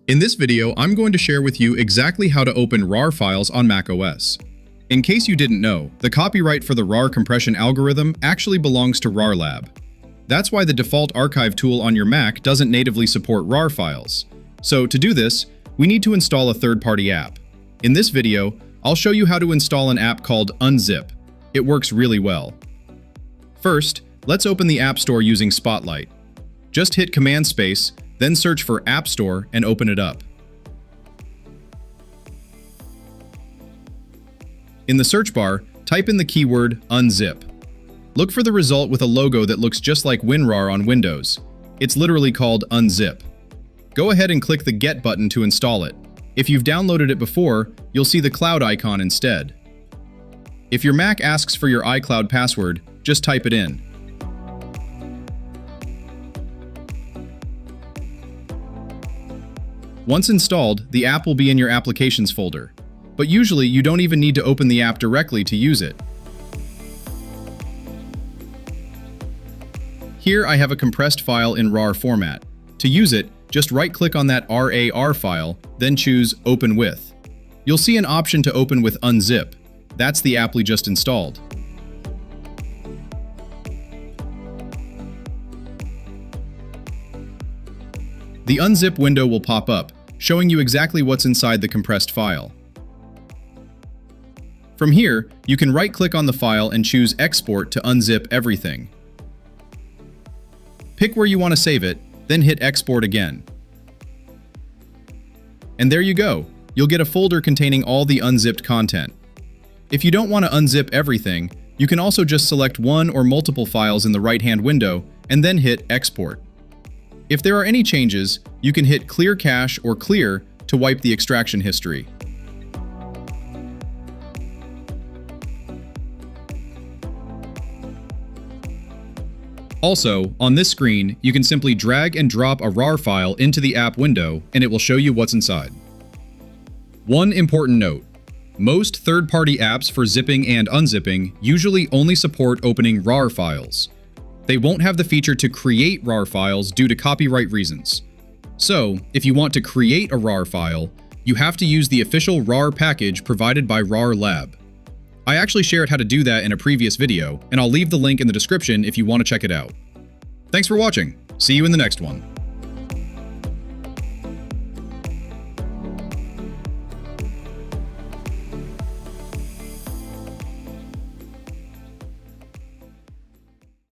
In this video, I'm going to share with you exactly how to open RAR files on macOS. In case you didn't know, the copyright for the RAR compression algorithm actually belongs to RAR Lab. That's why the default archive tool on your Mac doesn't natively support RAR files. So to do this, we need to install a third-party app. In this video, I'll show you how to install an app called Unzip. It works really well. First, let's open the App Store using Spotlight. Just hit Command Space, then search for App Store and open it up. In the search bar, type in the keyword Unzip. Look for the result with a logo that looks just like WinRAR on Windows. It's literally called Unzip. Go ahead and click the Get button to install it. If you've downloaded it before, you'll see the cloud icon instead. If your Mac asks for your iCloud password, just type it in. Once installed, the app will be in your Applications folder. But usually, you don't even need to open the app directly to use it. Here I have a compressed file in RAR format. To use it, just right-click on that RAR file, then choose Open With. You'll see an option to open with Unzip. That's the app we just installed. The Unzip window will pop up, showing you exactly what's inside the compressed file. From here, you can right-click on the file and choose Export to unzip everything. Pick where you want to save it, then hit Export again. And there you go. You'll get a folder containing all the unzipped content. If you don't want to unzip everything, you can also just select one or multiple files in the right-hand window and then hit Export. If there are any changes, you can hit Clear Cache or Clear to wipe the extraction history. Also, on this screen, you can simply drag and drop a RAR file into the app window and it will show you what's inside. One important note: most third-party apps for zipping and unzipping usually only support opening RAR files. They won't have the feature to create RAR files due to copyright reasons. So, if you want to create a RAR file, you have to use the official RAR package provided by RAR Lab. I actually shared how to do that in a previous video, and I'll leave the link in the description if you want to check it out. Thanks for watching. See you in the next one.